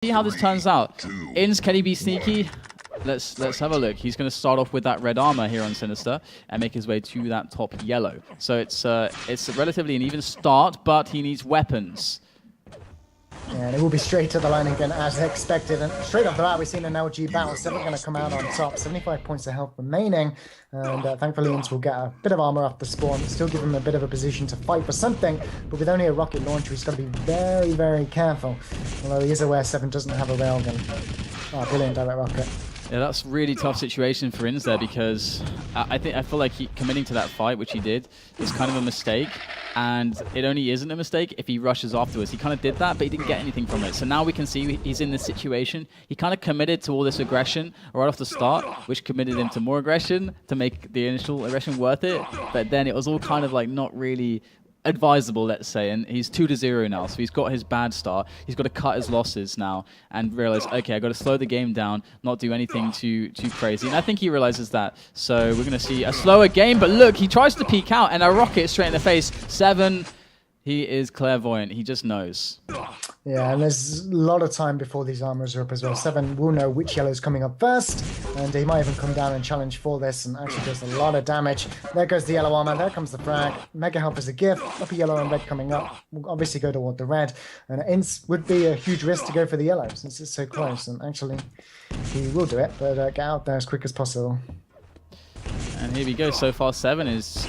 See how this turns out. Ins, can he be sneaky? Let's have a look. He's going to start off with that red armor here on Sinister and make his way to that top yellow. So it's relatively an even start, but he needs weapons. Yeah, and it will be straight to the line again as expected. And straight off the bat, we've seen an LG battle. Sev3n going to come out on top. 75 points of health remaining. And thankfully, Ins will get a bit of armor off the spawn. Still give him a bit of a position to fight for something. But with only a rocket launcher, he's got to be very, very careful. Although he is aware Sev3n doesn't have a railgun. Oh, brilliant direct rocket. Yeah, that's a really tough situation for Ins there because I feel like committing to that fight, which he did, is kind of a mistake. And it only isn't a mistake if he rushes afterwards. He kind of did that, but he didn't get anything from it. So now we can see he's in this situation. He kind of committed to all this aggression right off the start, which committed him to more aggression to make the initial aggression worth it. But then it was all kind of like not really advisable, let's say, and he's 2-0 now, so he's got his bad start. He's got to cut his losses now and realize, okay, I've got to slow the game down, not do anything too crazy. And I think he realizes that. So we're going to see a slower game, but look, he tries to peek out and a rocket straight in the face. Sev3n, he is clairvoyant. He just knows. Yeah, and there's a lot of time before these armors are up as well. Sev3n will know which yellow is coming up first, and he might even come down and challenge for this and actually does a lot of damage. There goes the yellow armor, there comes the frag. Mega health is a gift, up a yellow and red coming up. We'll obviously go toward the red, and Ins would be a huge risk to go for the yellow since it's so close, and actually he will do it, but get out there as quick as possible. And here we go. So far, Sev3n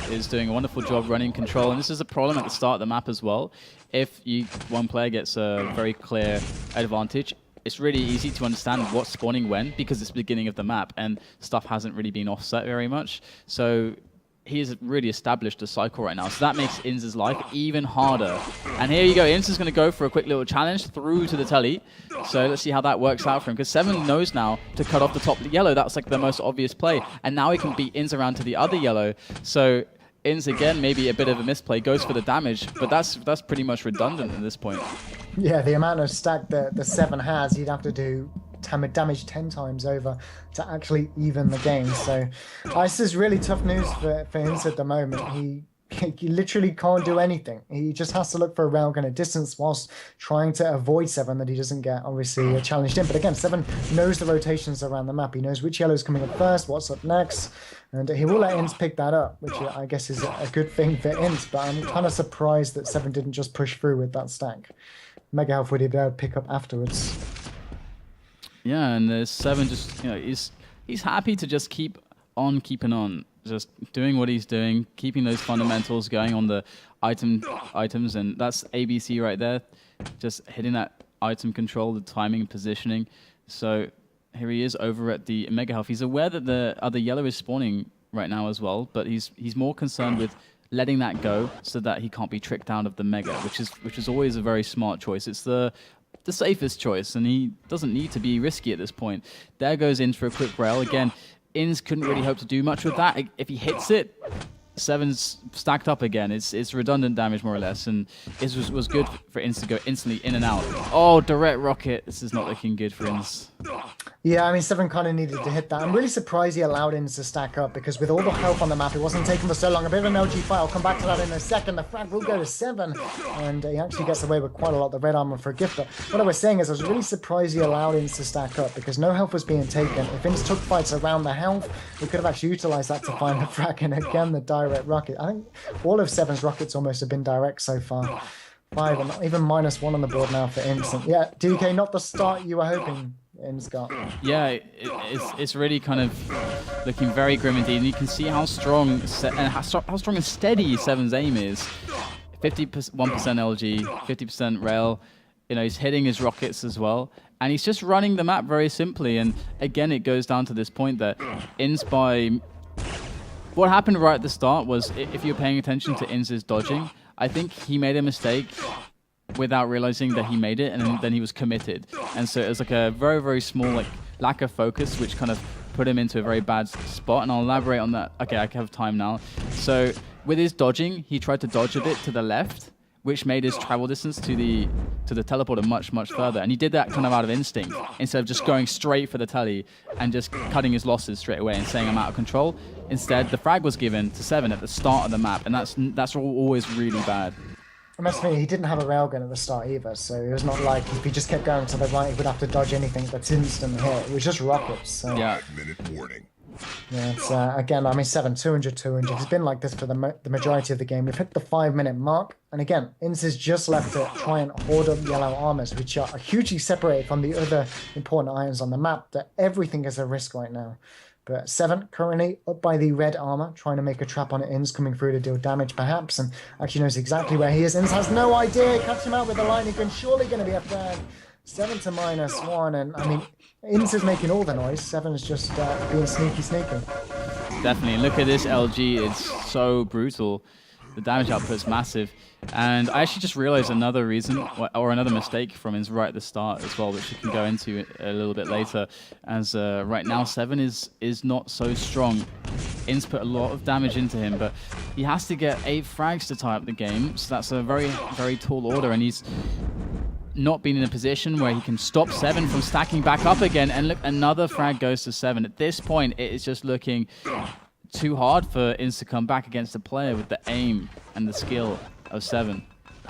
is doing a wonderful job running control. And this is a problem at the start of the map as well. If one player gets a very clear advantage, it's really easy to understand what's spawning when because it's the beginning of the map and stuff hasn't really been offset very much. So he has really established a cycle right now. So that makes Ins' life even harder. And here you go. Ins is going to go for a quick little challenge through to the telly. So let's see how that works out for him. Because Sev3n knows now to cut off the top yellow. That's like the most obvious play. And now he can beat Ins around to the other yellow. So Ins, again, maybe a bit of a misplay, goes for the damage. But that's pretty much redundant at this point. Yeah, the amount of stack that the Sev3n has, he'd have to do damage 10 times over to actually even the game. So this is really tough news for Ins at the moment. He literally can't do anything. He just has to look for a railgun at distance whilst trying to avoid Sev3n that he doesn't get obviously challenged in. But again, Sev3n knows the rotations around the map. He knows which yellow is coming up first, what's up next, and he will let Ins pick that up, which I guess is a good thing for Ins. But I'm kind of surprised that Sev3n didn't just push through with that stack. Mega health would he be able to pick up afterwards? Yeah, and Sev3n just, he's happy to just keep on keeping on, just doing what he's doing, keeping those fundamentals going on the items, and that's ABC right there, just hitting that item control, the timing and positioning. So here he is over at the Mega Health. He's aware that the other yellow is spawning right now as well, but he's more concerned with letting that go so that he can't be tricked out of the Mega, which is always a very smart choice. It's the safest choice, and he doesn't need to be risky at this point. There goes Ins for a quick rail. Again, Ins couldn't really hope to do much with that. If he hits it, Sev3n's stacked up again. It's redundant damage, more or less, and it was good for Ins to go instantly in and out. Oh, direct rocket. This is not looking good for Ins. Yeah, I mean, Sev3n kind of needed to hit that. I'm really surprised he allowed Ins to stack up because with all the health on the map, it wasn't taking for so long. A bit of an LG fight. I'll come back to that in a second. The frag will go to Sev3n, and he actually gets away with quite a lot. The red armor for a gift. But what I was saying is I was really surprised he allowed Ins to stack up because no health was being taken. If Ins took fights around the health, we could have actually utilized that to find the frag. And again, the direct rocket. I think all of Sev3n's rockets almost have been direct so far. 5 and even -1 on the board now for Ins. Yeah, DK, not the start you were hoping Ins got. Yeah, it's really kind of looking very grim indeed, and you can see how strong how strong and steady Sev3n's aim is. 51% LG, 50% rail. He's hitting his rockets as well, and he's just running the map very simply. And again, it goes down to this point that Ins what happened right at the start was, if you're paying attention to Ins' dodging, I think he made a mistake without realizing that he made it, and then he was committed. And so it was like a very, very small lack of focus, which kind of put him into a very bad spot. And I'll elaborate on that. Okay, I have time now. So with his dodging, he tried to dodge a bit to the left, which made his travel distance to the teleporter much, much further. And he did that kind of out of instinct, instead of just going straight for the telly and just cutting his losses straight away and saying I'm out of control. Instead, the frag was given to Sev3n at the start of the map, and that's always really bad. must admit, he didn't have a railgun at the start either, so it was not like if he just kept going to the right, he would have to dodge anything that's instant hit. It was just rockets. So. Yeah. Yeah, it's, again, I mean, 7, 200, 200. He's been like this for the majority of the game. We've hit the 5-minute mark. And again, Ince is just left to try and hoard up yellow armors, which are hugely separated from the other important irons on the map, that everything is a risk right now. But Sev3n currently up by the red armor, trying to make a trap on Ince, coming through to deal damage perhaps, and actually knows exactly where he is. Ince has no idea. Catch him out with the lightning gun. Surely going to be a frag. 7 to -1, and I mean, Ince is making all the noise. Sev3n is just being sneaky. Definitely. Look at this LG. It's so brutal. The damage output's massive. And I actually just realized another reason, or another mistake from Ince right at the start as well, which we can go into a little bit later. As right now, Sev3n is not so strong. Ince put a lot of damage into him, but he has to get 8 frags to tie up the game. So that's a very, very tall order, and he's not been in a position where he can stop Sev3n from stacking back up again. And look, another frag goes to Sev3n. At this point, it is just looking too hard for Ince to come back against a player with the aim and the skill of Sev3n.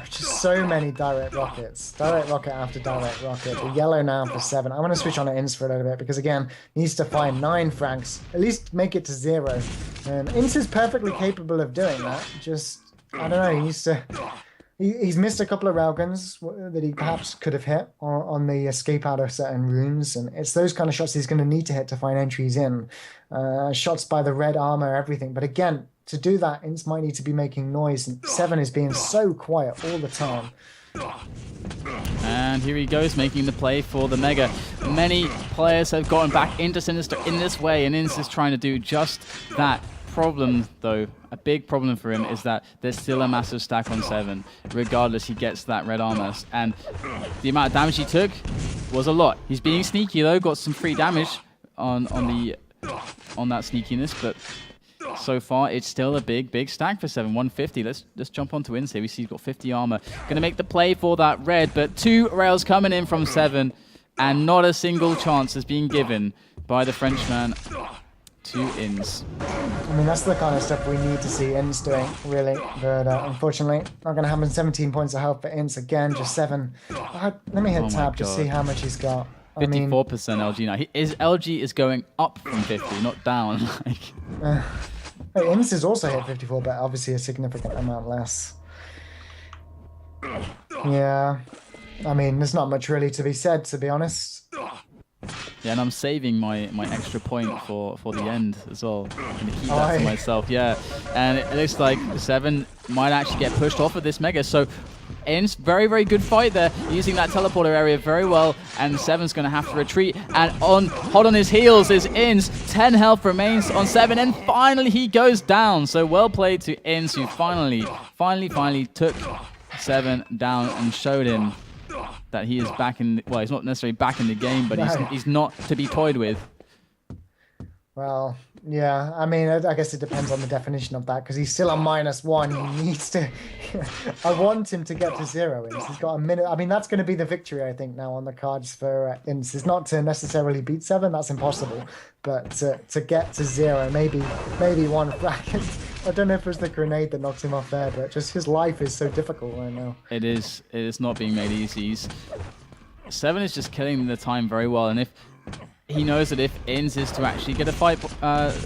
Just so many direct rockets. Direct rocket after direct rocket. The yellow now for Sev3n. I want to switch on to Ince for a little bit because, again, needs to find 9 frags. At least make it to 0. And Ince is perfectly capable of doing that. Just, I don't know, he needs to... He's missed a couple of railguns that he perhaps could have hit on the escape out of certain rooms, and it's those kind of shots he's going to need to hit to find entries in. Shots by the red armor, everything. But again, to do that, Ince might need to be making noise, and Sev3n is being so quiet all the time. And here he goes, making the play for the Mega. Many players have gotten back into Sinister in this way, and Ince is trying to do just that. Problem, though, a big problem for him is that there's still a massive stack on Sev3n. Regardless, he gets that red armor, and the amount of damage he took was a lot. He's being sneaky though, got some free damage on that sneakiness, but so far it's still a big stack for Sev3n. 150. Let's jump onto Ince here. We see he's got 50 armor. Gonna make the play for that red, but 2 rails coming in from Sev3n, and not a single chance is being given by the Frenchman to Ince. I mean, that's the kind of stuff we need to see Ince doing, really. But unfortunately, not going to happen. 17 points of health for Ince again, just 7. Let me hit tab to see how much he's got. 54% LG now. His LG is going up from 50, not down. Ince has also hit 54, but obviously a significant amount less. Yeah. I mean, there's not much really to be said, to be honest. Yeah, and I'm saving my extra point for the end as well. I'm going to keep that for myself, yeah. And it looks like Sev3n might actually get pushed off of this Mega. So Ince, very, very good fight there, using that teleporter area very well. And Sev3n's going to have to retreat. And hot on his heels is Ince. 10 health remains on Sev3n, and finally he goes down. So well played to Ince, who finally took Sev3n down and showed him that he is back in, well, he's not necessarily back in the game, but he's not to be toyed with. Well, yeah, I mean, I guess it depends on the definition of that, because he's still on -1. He needs to... I want him to get to 0, Ince. He's got a minute. I mean, that's going to be the victory, I think, now on the cards for Ince. It's not to necessarily beat Sev3n, that's impossible, but to get to 0, maybe 1 frag. I don't know if it was the grenade that knocked him off there, but just his life is so difficult right now. It is not being made easy. Sev3n is just killing the time very well, and if he knows that if Ince is to actually get a fight,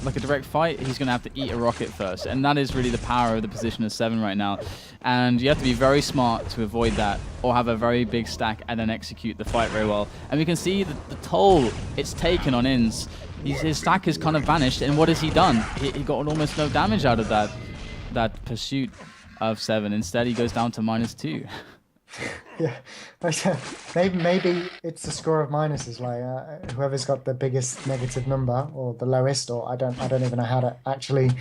like a direct fight, he's going to have to eat a rocket first. And that is really the power of the position of Sev3n right now. And you have to be very smart to avoid that, or have a very big stack and then execute the fight very well. And we can see the toll it's taken on Ince. His stack has kind of vanished, and what has he done? He got almost no damage out of that pursuit of Sev3n. Instead, he goes down to -2. Yeah, maybe it's a score of minuses. Like whoever's got the biggest negative number or the lowest, or I don't even know how to actually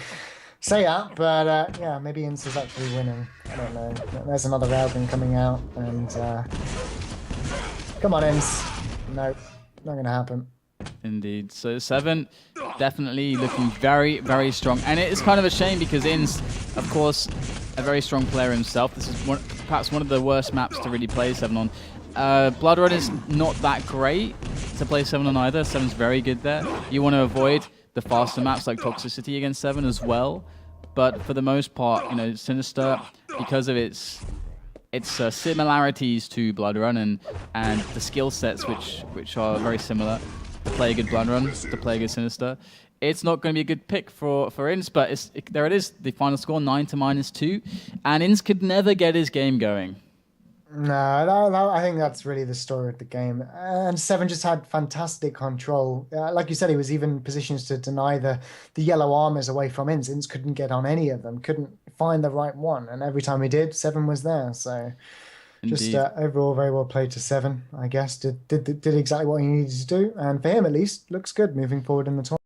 say that. But yeah, maybe Ince is actually winning. I don't know. There's another railgun coming out, and come on, Ince. Nope, not gonna happen. Indeed. So Sev3n definitely looking very, very strong. And it is kind of a shame because Ince, of course, a very strong player himself. This is perhaps one of the worst maps to really play Sev3n on. Blood Run is not that great to play Sev3n on either. Sev3n's very good there. You want to avoid the faster maps like Toxicity against Sev3n as well. But for the most part, you know, Sinister, because of its it's similarities to Blood Run and the skill sets which are very similar. To play a good Blood Run, to play a good Sinister. It's not going to be a good pick for Inns, but there it is. The final score 9 to -2, and Inns could never get his game going. No, I think that's really the story of the game. And Sev3n just had fantastic control. Like you said, he was even in positions to deny the yellow armors away from Inns. Inns couldn't get on any of them, couldn't find the right one. And every time he did, Sev3n was there. So just overall, very well played to Sev3n, I guess. Did exactly what he needed to do. And for him, at least, looks good moving forward in the tournament.